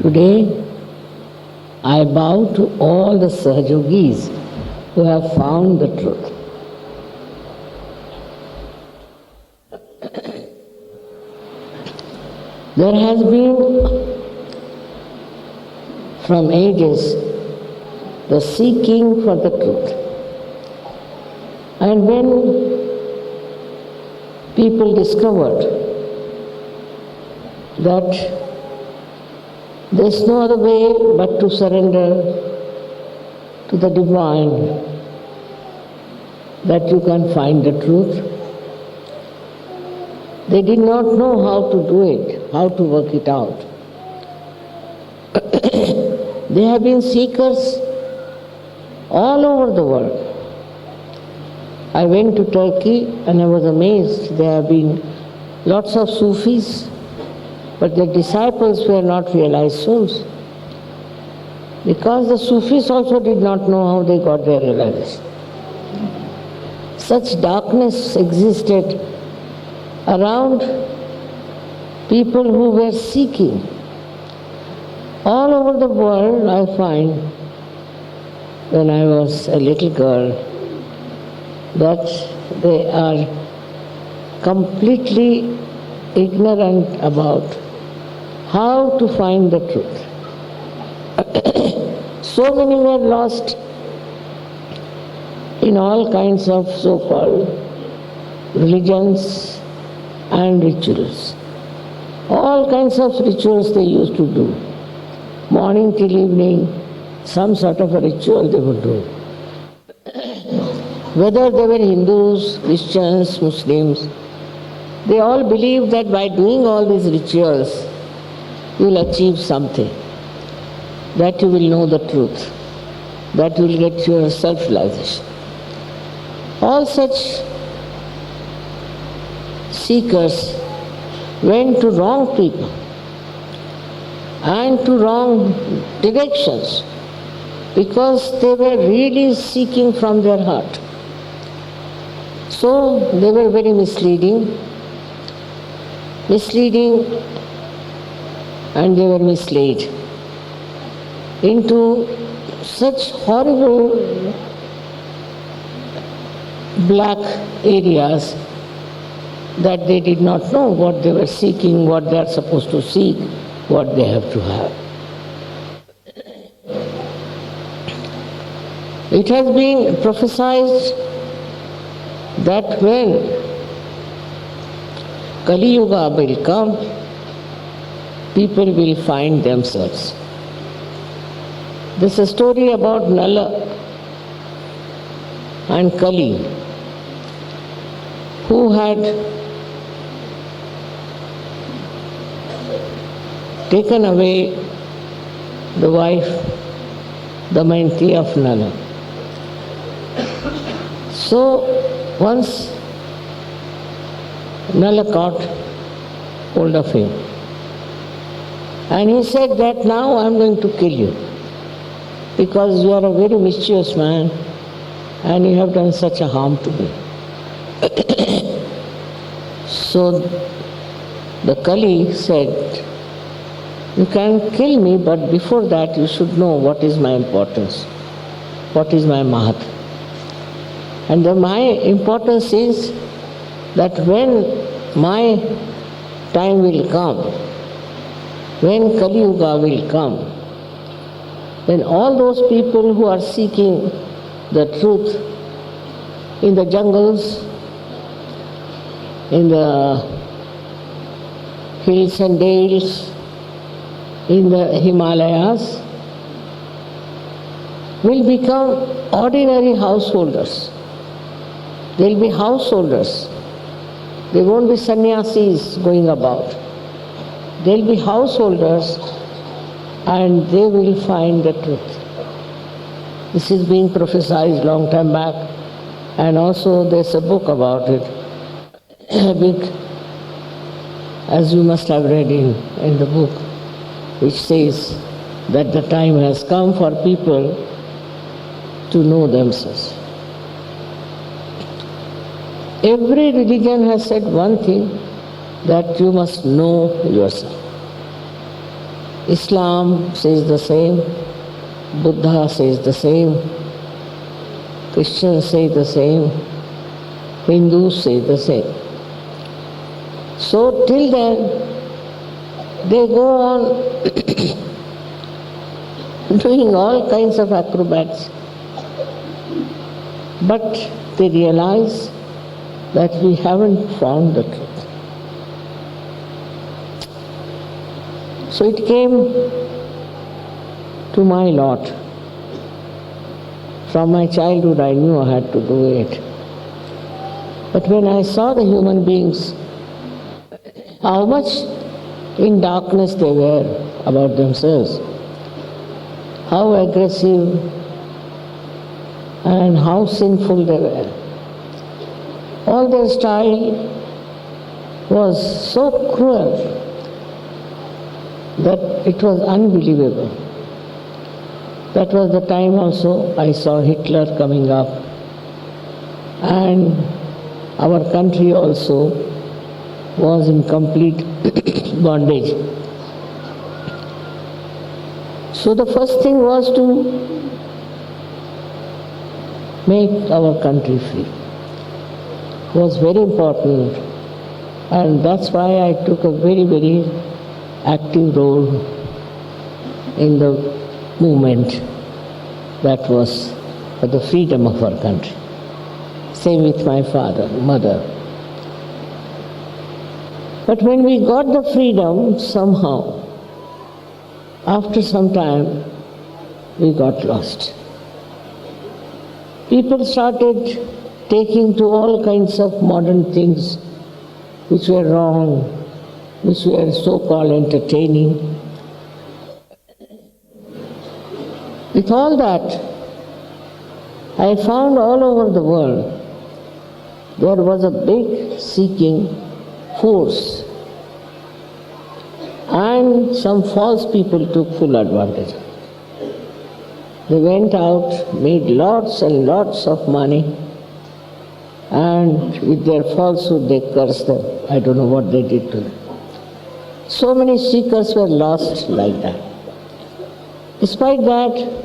Today, I bow to all the Sahayogis who have found the truth. There has been, from ages, the seeking for the truth. And when people discovered that there's no other way but to surrender to the divine, that you can find the truth, they did not know how to do it, how to work it out. They have been seekers all over the world. I went to Turkey and I was amazed. There have been lots of Sufis, but their disciples were not realized souls. Because the Sufis also did not know how they got their realization. Such darkness existed around people who were seeking. All over the world, I find, when I was a little girl, that they are completely ignorant about how to find the truth. So many were lost in all kinds of so-called religions and rituals. All kinds of rituals they used to do. Morning till evening, some sort of a ritual they would do. Whether they were Hindus, Christians, Muslims, they all believed that by doing all these rituals, you will achieve something, that you will know the truth, that you will get your self-realization. All such seekers went to wrong people and to wrong directions because they were really seeking from their heart. So they were very misleading, and they were misled into such horrible black areas that they did not know what they were seeking, what they are supposed to seek, what they have to have. It has been prophesied that when Kali Yuga will come, people will find themselves. This is a story about Nala and Kali, who had taken away the wife, Damayanti of Nala. So once Nala caught hold of him and he said that now I am going to kill you because you are a very mischievous man and you have done such a harm to me. So the Kali said, you can kill me, but before that you should know what is my importance, what is my mahat. And my importance is that when my time will come, when Kali Yuga will come, then all those people who are seeking the truth in the jungles, in the hills and dales, in the Himalayas, will become ordinary householders. They'll be householders. They won't be sannyasis going about. They'll be householders and they will find the truth. This is being prophesied long time back, and also there's a book about it, a big, as you must have read in the book, which says that the time has come for people to know themselves. Every religion has said one thing, that you must know yourself. Islam says the same, Buddha says the same, Christians say the same, Hindus say the same. So till then, they go on doing all kinds of acrobats. But they realize that we haven't found the truth. So it came to my lot. From my childhood I knew I had to do it. But when I saw the human beings, how much in darkness they were about themselves, how aggressive and how sinful they were. All their style was so cruel that it was unbelievable. That was the time also I saw Hitler coming up, and our country also was in complete bondage. So the first thing was to make our country free. It was very important, and that's why I took a very, very active role in the movement that was for the freedom of our country. Same with my father, mother. But when we got the freedom, somehow, after some time, we got lost. People started taking to all kinds of modern things which were wrong, which were so-called entertaining. With all that, I found all over the world there was a big seeking force, and some false people took full advantage. They went out, made lots and lots of money, and with their falsehood they cursed them. I don't know what they did to them. So many seekers were lost like that. Despite that,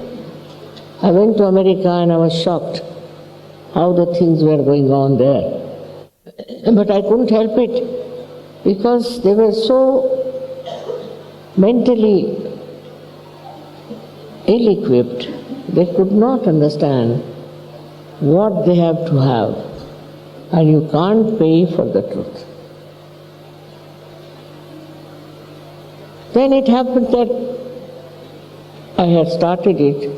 I went to America and I was shocked how the things were going on there. But I couldn't help it because they were so mentally ill-equipped, they could not understand what they have to have, and you can't pay for the truth. Then it happened that I had started it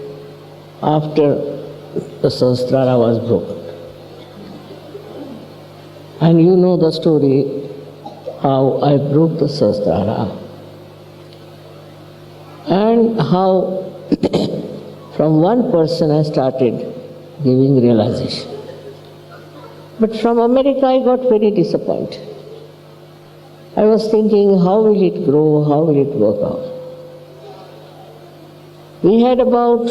after the Sahasrára was broken. And you know the story, how I broke the Sahasrára, and how from one person I started giving realization. But from America I got very disappointed. I was thinking, how will it grow, how will it work out? We had about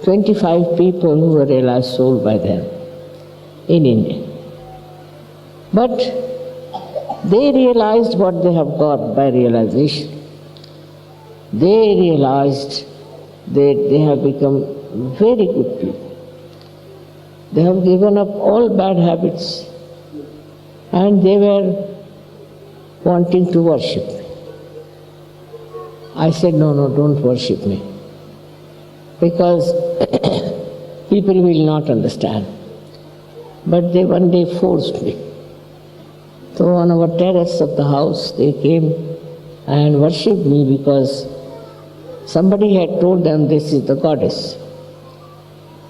25 people who were realized soul by then in India. But they realized what they have got by realization. They realized that they have become very good people. They have given up all bad habits, and they were wanting to worship me. I said, no, don't worship me, because people will not understand. But they one day forced me. So on our terrace of the house, they came and worshipped me because somebody had told them this is the goddess.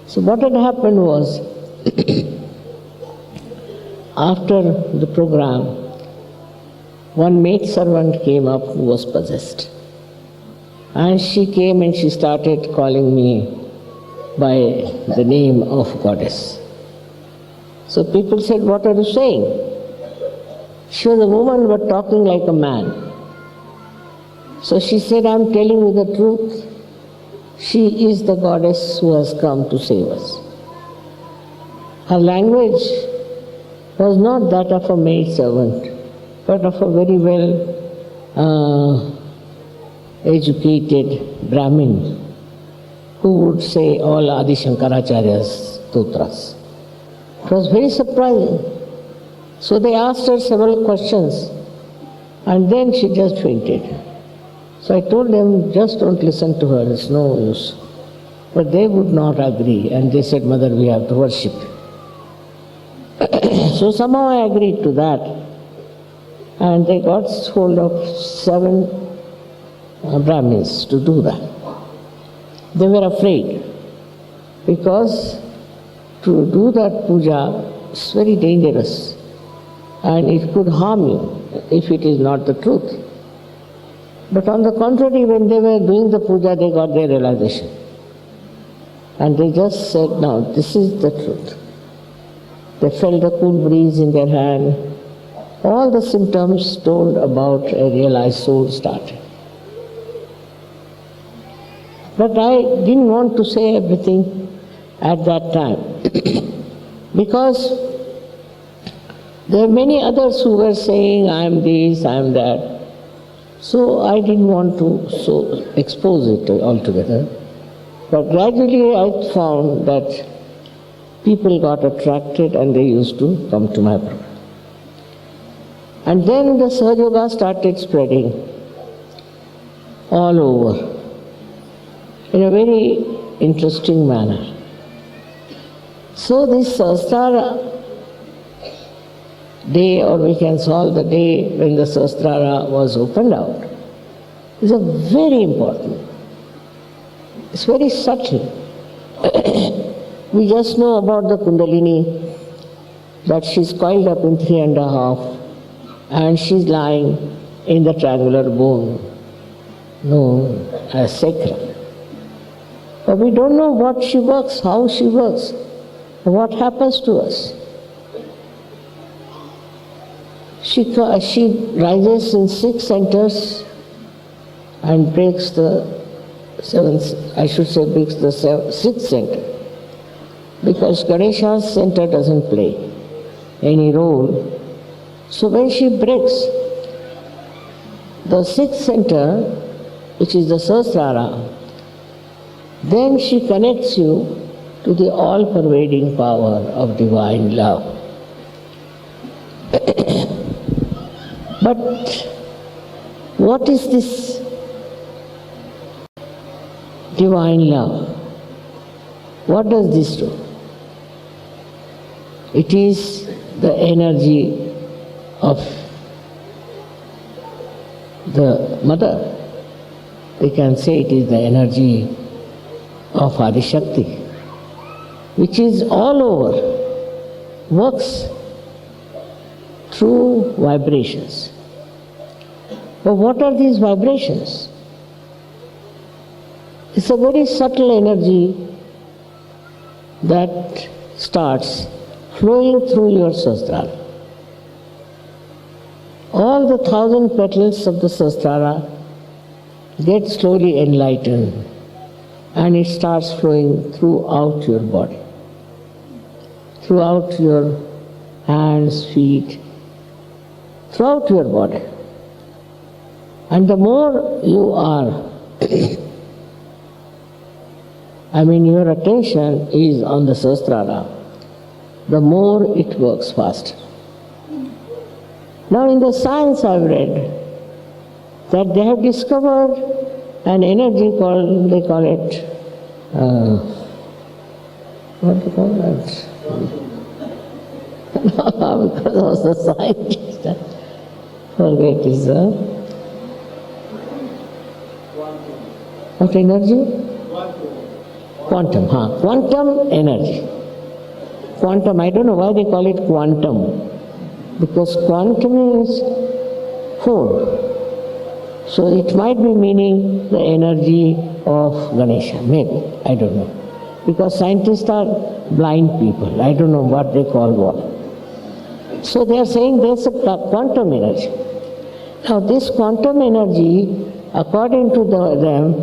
So what had happened was, after the program, one maidservant came up who was possessed. And she came and she started calling me by the name of goddess. So people said, what are you saying? She was a woman but talking like a man. So she said, I'm telling you the truth. She is the goddess who has come to save us. Her language was not that of a maidservant, but of a very well educated Brahmin who would say all Adi Shankaracharya's stotras. It was very surprising. So they asked her several questions and then she just fainted. So I told them, just don't listen to her, it's no use. But they would not agree and they said, Mother, we have to worship. So somehow I agreed to that. And they got hold of 7 Brahmins to do that. They were afraid because to do that puja is very dangerous and it could harm you if it is not the truth. But on the contrary, when they were doing the puja, they got their realization. And they just said, no, this is the truth. They felt a cool breeze in their hand. All the symptoms told about a realized soul started. But I didn't want to say everything at that time because there are many others who were saying, I am this, I am that. So I didn't want to expose it altogether. But gradually I found that people got attracted and they used to come to my program. And then the Sahaja Yoga started spreading all over in a very interesting manner. So this Sahasrára day, or we can call the day when the Sahasrára was opened out, is a very important. It's very subtle. We just know about the Kundalini, that she's coiled up in 3.5 and she's lying in the triangular bone known as sacrum. But we don't know what she works, how she works, what happens to us. She rises in 6 centers and breaks the 6th center. Because Ganesha's center doesn't play any role. So when she breaks the 6th center, which is the Sahasrára, then she connects you to the all-pervading power of divine love. But what is this divine love? What does this do? It is the energy of the mother. We can say it is the energy of Adi Shakti, which is all over, works through vibrations. But what are these vibrations? It's a very subtle energy that starts flowing through your Sahasrára. All the 1,000 petals of the Sahasrára get slowly enlightened and it starts flowing throughout your body, throughout your hands, feet, throughout your body. And the more you are, your attention is on the Sahasrára, the more it works faster. Now in the science I've read that they have discovered an energy called, they call it, what do you call that? Because I was a scientist, I forget this. What energy? Quantum, quantum energy. Quantum, I don't know why they call it quantum. Because quantum is 4. So it might be meaning the energy of Ganesha, maybe, I don't know. Because scientists are blind people, I don't know what they call what. So they are saying there's a quantum energy. Now this quantum energy, according to them,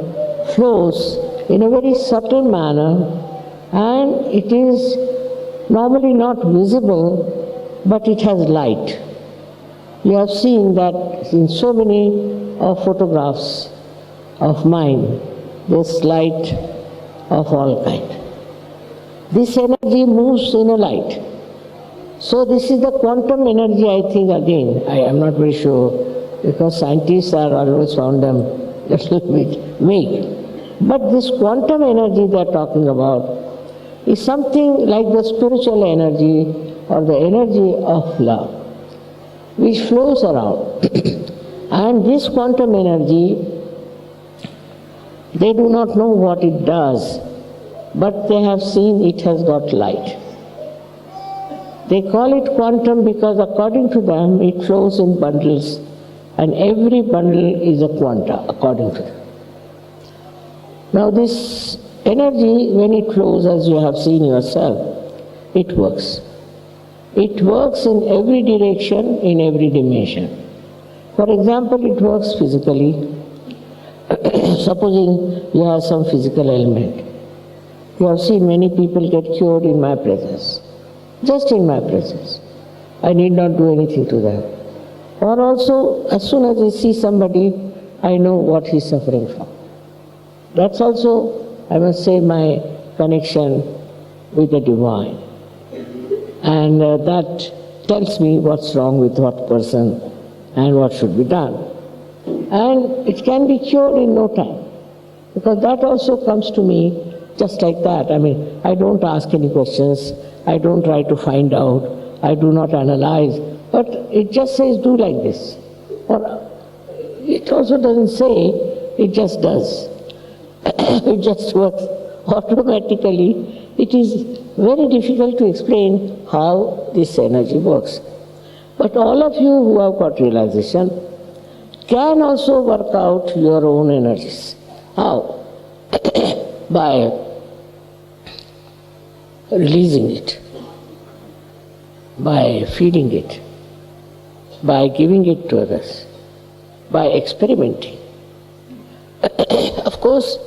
flows in a very subtle manner and it is normally not visible, but it has light. You have seen that in so many photographs of mind, this light of all kind. This energy moves in a light. So this is the quantum energy, I think, again. I am not very sure, because scientists are always found them a little bit weak. But this quantum energy they are talking about is something like the spiritual energy or the energy of love, which flows around. And this quantum energy, they do not know what it does, but they have seen it has got light. They call it quantum because according to them it flows in bundles, and every bundle is a quanta according to them. Now this energy, when it flows, as you have seen yourself, it works. It works in every direction, in every dimension. For example, it works physically. Supposing you have some physical ailment. You have seen many people get cured in my presence. Just in my presence. I need not do anything to them. Or also, as soon as I see somebody, I know what he is suffering from. That's also, I must say, my connection with the divine. And that tells me what's wrong with what person and what should be done. And it can be cured in no time. Because that also comes to me just like that. I mean, I don't ask any questions. I don't try to find out. I do not analyze. But it just says, do like this. Or it also doesn't say, it just does. It just works automatically. It is very difficult to explain how this energy works. But all of you who have got realization can also work out your own energies. How? By releasing it, by feeding it, by giving it to others, by experimenting. Of course,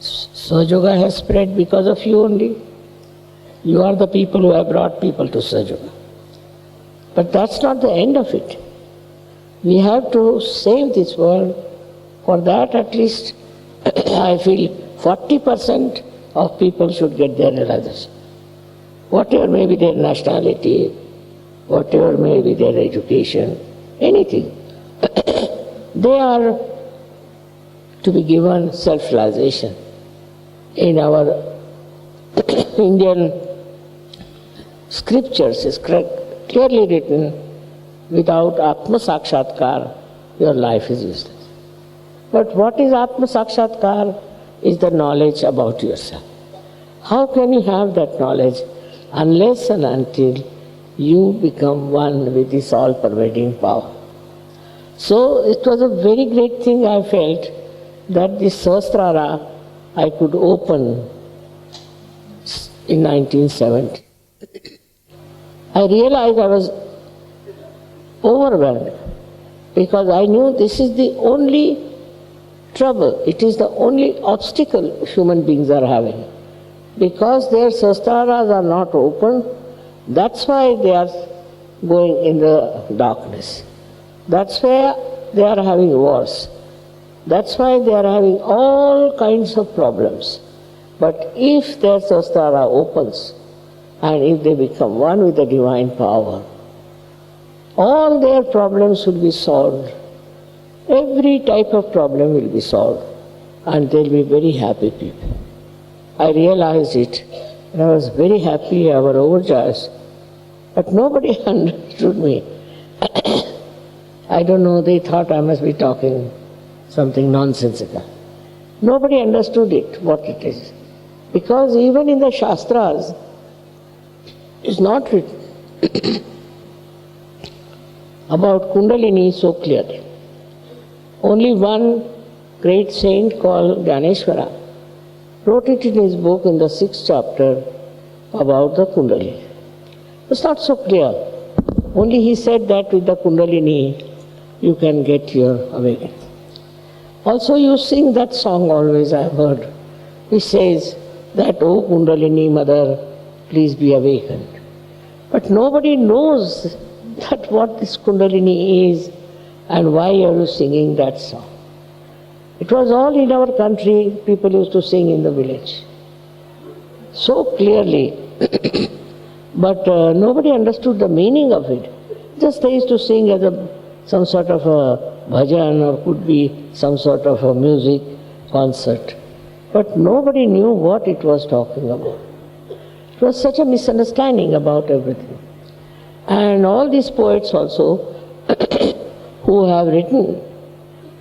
Sahaja has spread because of you only. You are the people who have brought people to Sahaja. But that's not the end of it. We have to save this world. For that, at least, I feel 40% of people should get their realization. Whatever may be their nationality, whatever may be their education, anything. They are to be given self-realization. In our Indian scriptures is clearly written, without Atma Sakshatkar, your life is useless. But what is Atma Sakshatkar? Is the knowledge about yourself. How can you have that knowledge unless and until you become one with this all-pervading power? So it was a very great thing I felt that this Sahasrára I could open in 1970. I realized I was overwhelmed because I knew this is the only trouble, it is the only obstacle human beings are having. Because their Sahasráras are not open, that's why they are going in the darkness. That's why they are having wars. That's why they are having all kinds of problems. But if their Sahasrára opens, and if they become one with the divine power, all their problems will be solved. Every type of problem will be solved, and they'll be very happy people. I realized it, and I was very happy, I was overjoyed. But nobody understood me. I don't know, they thought I must be talking something nonsensical. Nobody understood it, what it is. Because even in the Shastras, it's not written about Kundalini so clearly. Only one great saint called Gyaneshwara wrote it in his book in the 6th chapter about the Kundalini. It's not so clear. Only he said that with the Kundalini you can get your awakening. Also you sing that song always, I have heard. He says that, "Oh Kundalini mother, please be awakened." But nobody knows that what this Kundalini is and why are you singing that song. It was all in our country, people used to sing in the village. So clearly, but nobody understood the meaning of it. Just they used to sing as some sort of a bhajan or could be some sort of a music concert. But nobody knew what it was talking about. It was such a misunderstanding about everything. And all these poets also who have written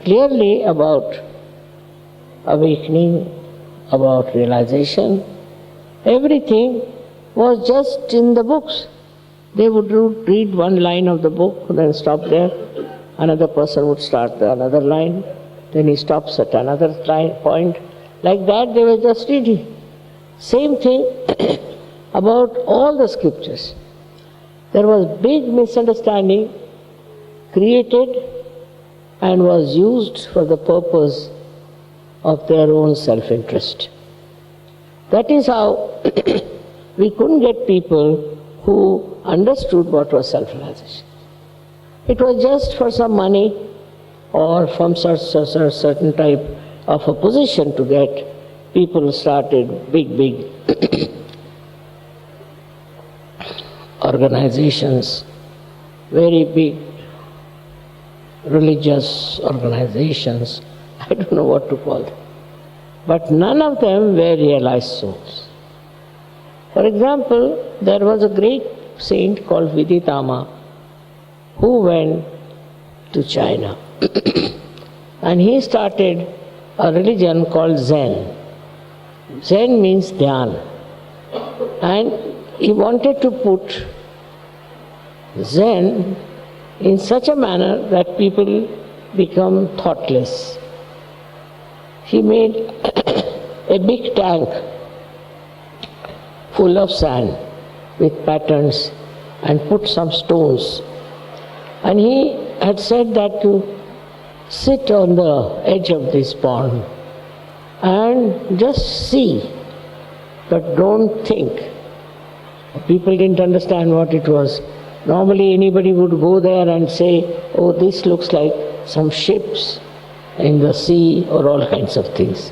clearly about awakening, about realization, everything was just in the books. They would read one line of the book, then stop there. Another person would start another line, then he stops at another point. Like that they were just reading. Same thing about all the scriptures. There was big misunderstanding created and was used for the purpose of their own self-interest. That is how we couldn't get people who understood what was self-realization. It was just for some money or from certain type of a position to get. People started big organizations, very big religious organizations, I don't know what to call them. But none of them were realized souls. For example, there was a great saint called Viditama who went to China and he started a religion called Zen. Zen means dhyan, and he wanted to put Zen in such a manner that people become thoughtless. He made a big tank full of sand with patterns and put some stones. And he had said that to sit on the edge of this pond and just see, but don't think. People didn't understand what it was. Normally anybody would go there and say, oh, this looks like some ships in the sea or all kinds of things.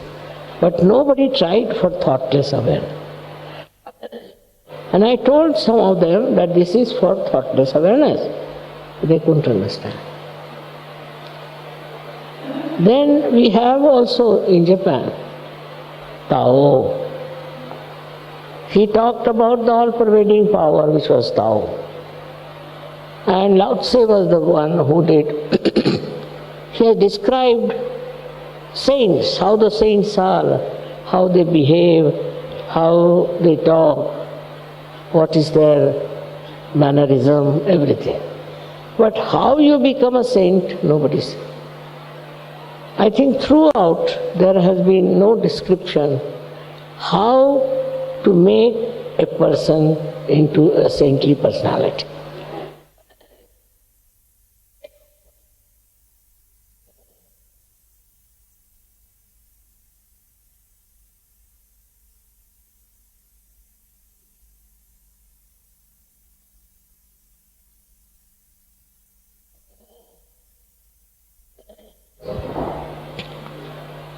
But nobody tried for thoughtless awareness. And I told some of them that this is for thoughtless awareness. They couldn't understand. Then we have also in Japan, Tao. He talked about the all-pervading power which was Tao. And Lao Tse was the one who did. He has described saints, how the saints are, how they behave, how they talk, what is their mannerism, everything. But how you become a saint, nobody says. I think throughout there has been no description how to make a person into a saintly personality.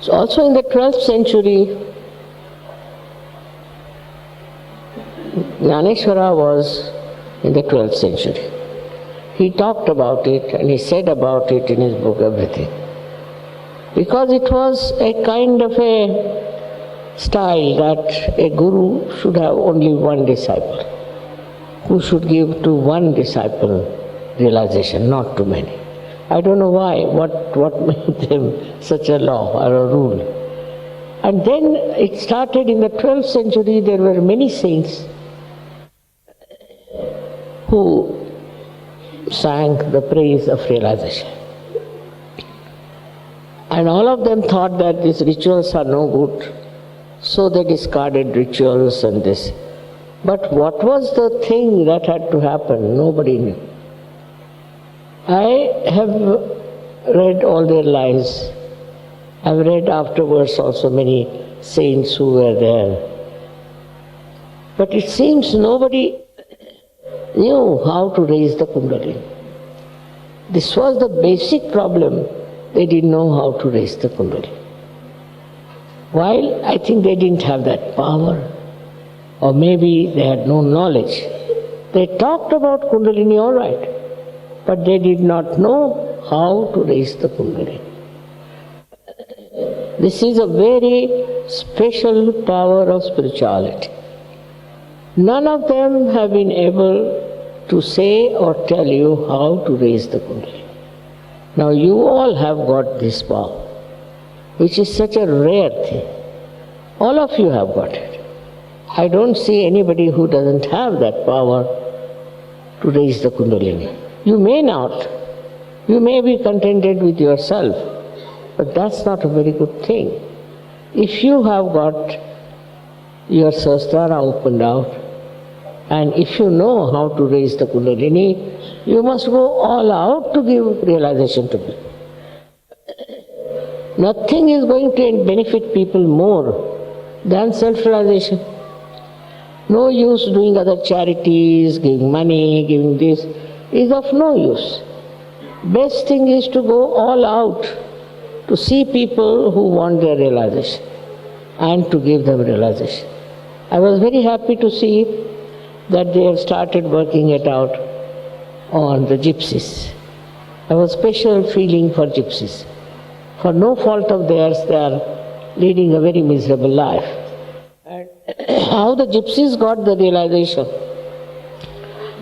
So also in the 12th century, Jnaneshwara was in the 12th century. He talked about it and he said about it in his book, everything. Because it was a kind of a style that a guru should have only one disciple, who should give to one disciple realization, not to many. I don't know why, what made them such a law or a rule. And then it started in the 12th century, there were many saints who sang the praise of realization. And all of them thought that these rituals are no good, so they discarded rituals and this. But what was the thing that had to happen? Nobody knew. I have read all their lives. I've read afterwards also many saints who were there. But it seems nobody knew how to raise the Kundalini. This was the basic problem they didn't know how to raise the Kundalini. While I think they didn't have that power, or maybe they had no knowledge. They talked about Kundalini all right, but they did not know how to raise the Kundalini. This is a very special power of spirituality. None of them have been able to say or tell you how to raise the Kundalini. Now you all have got this power, which is such a rare thing. All of you have got it. I don't see anybody who doesn't have that power to raise the Kundalini. You may not. You may be contented with yourself, but that's not a very good thing. If you have got your Sahasrára opened out, and if you know how to raise the Kundalini, you must go all out to give realization to people. Nothing is going to benefit people more than self-realization. No use doing other charities, giving money, giving this, is of no use. Best thing is to go all out to see people who want their realization and to give them realization. I was very happy to see that they have started working it out on the gypsies. I have a special feeling for gypsies. For no fault of theirs, they are leading a very miserable life. And how the gypsies got the realization,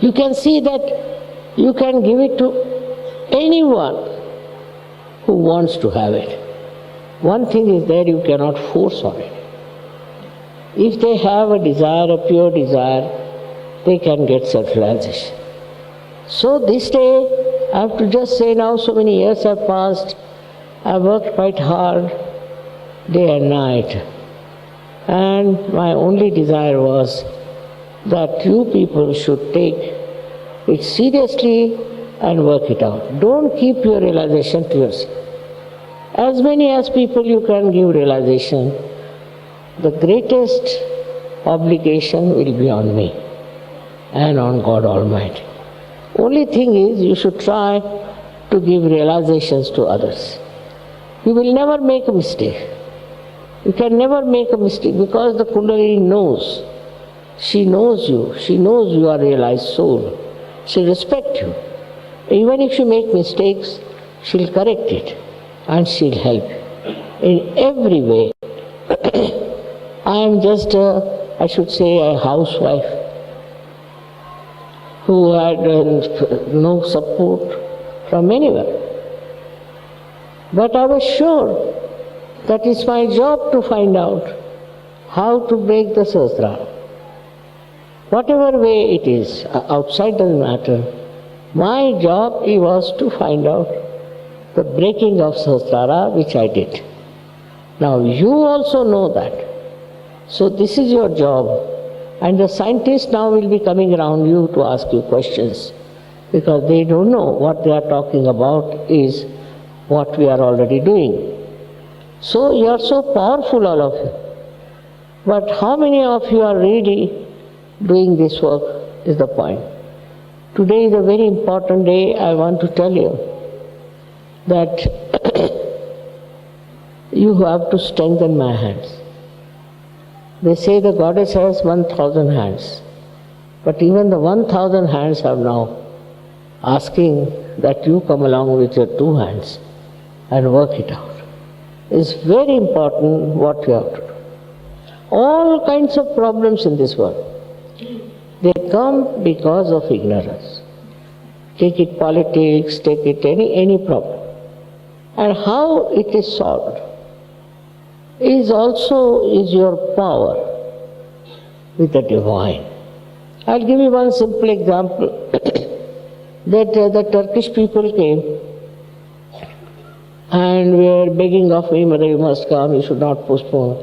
you can see that you can give it to anyone who wants to have it. One thing is there, you cannot force on it. If they have a desire, a pure desire, they can get self-realization. So this day, I have to just say now, so many years have passed, I worked quite hard, day and night. And my only desire was that you people should take it seriously and work it out. Don't keep your realization to yourself. As many as people you can give realization, the greatest obligation will be on me and on God Almighty. Only thing is, you should try to give realizations to others. You will never make a mistake. You can never make a mistake because the Kundalini knows. She knows you. She knows you are a realized soul. She'll respect you. Even if you make mistakes, she'll correct it and she'll help you in every way. I am just I should say a housewife who had no support from anywhere. But I was sure that it's my job to find out how to break the Sahasrára. Whatever way it is, outside doesn't matter. My job was to find out the breaking of Sahasrára, which I did. Now you also know that. So this is your job. And the scientists now will be coming around you to ask you questions, because they don't know what they are talking about is what we are already doing. So you are so powerful, all of you. But how many of you are really doing this work is the point. Today is a very important day. I want to tell you that you have to strengthen my hands. They say the goddess has 1,000 hands. But even the 1,000 hands are now asking that you come along with your 2 hands and work it out. It's very important what you have to do. All kinds of problems in this world, they come because of ignorance. Take it politics, take it any problem. And how it is solved is your power with the divine. I'll give you one simple example. That the Turkish people came and were begging of me, "Mother, you must come, you should not postpone."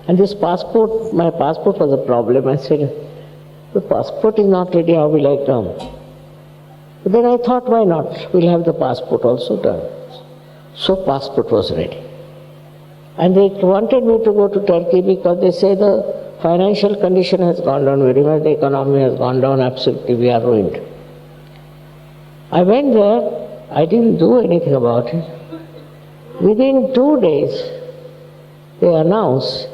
And this passport, my passport was a problem. I said, "The passport is not ready, how will I come?" But then I thought, why not? We'll have the passport also done. So passport was ready. And they wanted me to go to Turkey because they say the financial condition has gone down very much, the economy has gone down, absolutely we are ruined. I went there, I didn't do anything about it. Within 2 days, they announced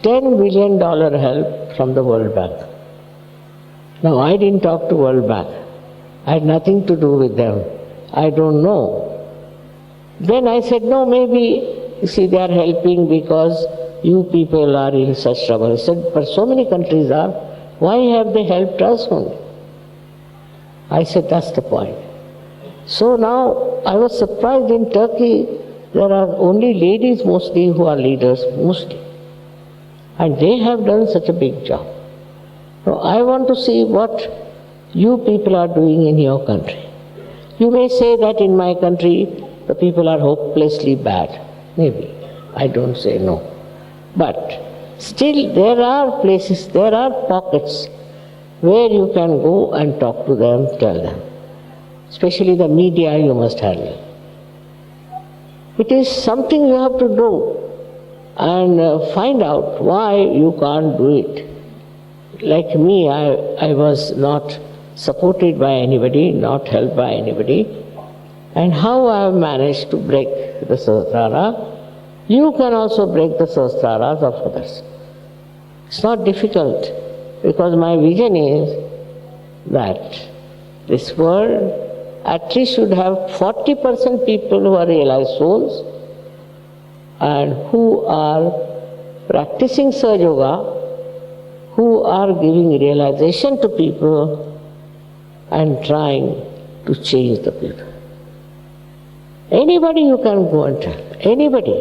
$10 billion help from the World Bank. Now, I didn't talk to World Bank. I had nothing to do with them. I don't know. Then I said, no, maybe, you see, they are helping because you people are in such trouble. I said, but so many countries are. Why have they helped us only? I said, that's the point. So now, I was surprised in Turkey, there are only ladies mostly who are leaders, mostly. And they have done such a big job. Now, I want to see what you people are doing in your country. You may say that in my country, the people are hopelessly bad. Maybe. I don't say no. But still, there are places, there are pockets where you can go and talk to them, tell them. Especially the media you must handle. It is something you have to do and find out why you can't do it. Like me, I was not supported by anybody, not helped by anybody. And how I have managed to break the Sahasrára, you can also break the Sahasráras of others. It's not difficult, because my vision is that this world at least should have 40% people who are realized souls and who are practicing Sahaja Yoga, who are giving realization to people and trying to change the people. Anybody you can go and tell, anybody.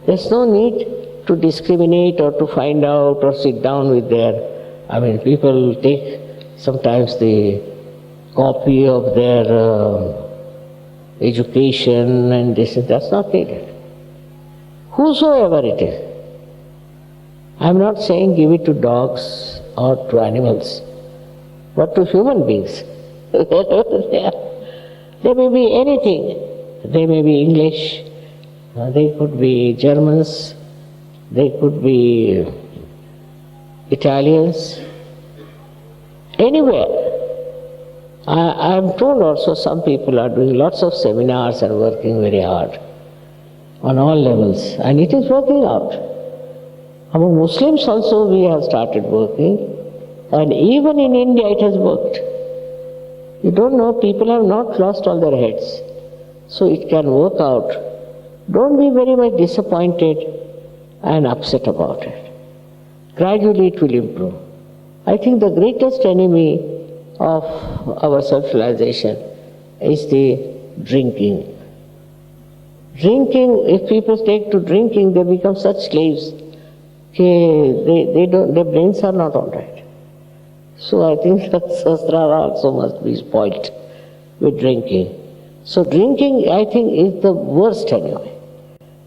There's no need to discriminate or to find out or sit down with people take sometimes the copy of their education and this and that's not needed. Whosoever it is. I'm not saying give it to dogs or to animals, but to human beings. They may be anything. They may be English, they could be Germans, they could be Italians, anywhere. I am told also some people are doing lots of seminars and working very hard on all levels, and it is working out. Among Muslims also we have started working, and even in India it has worked. You don't know, people have not lost all their heads. So it can work out. Don't be very much disappointed and upset about it. Gradually it will improve. I think the greatest enemy of our self-realization is the drinking. Drinking, if people take to drinking, they become such slaves. Their brains are not all right. So I think that Sahasrára also must be spoilt with drinking. So drinking, I think, is the worst anyway.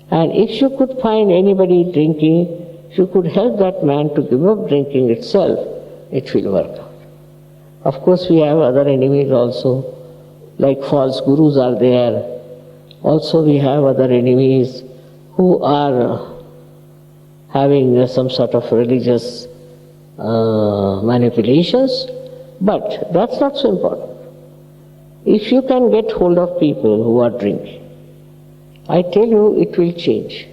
And if you could find anybody drinking, if you could help that man to give up drinking itself, it will work out. Of course, we have other enemies also, like false gurus are there. Also, we have other enemies who are having some sort of religious manipulations, but that's not so important. If you can get hold of people who are drinking, I tell you it will change.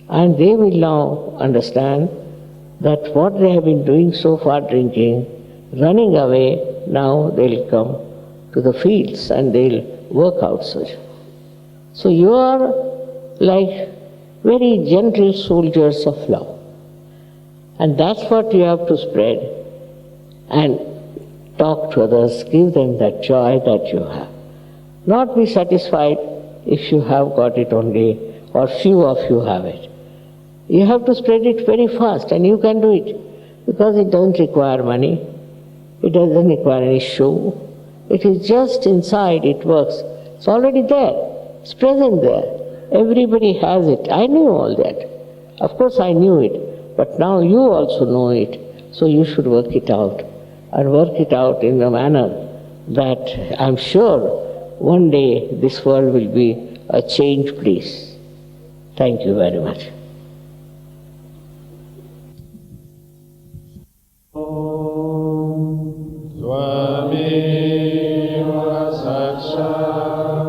And they will now understand that what they have been doing so far, drinking, running away, now they'll come to the fields and they'll work out such. So you are like very gentle soldiers of love. And that's what you have to spread and talk to others, give them that joy that you have. Not be satisfied if you have got it only or few of you have it. You have to spread it very fast, and you can do it because it doesn't require money, it doesn't require any show. It is just inside, it works. It's already there, it's present there. Everybody has it. I knew all that. Of course I knew it, but now you also know it, so you should work it out. And work it out in a manner that I'm sure one day this world will be a changed place. Thank you very much.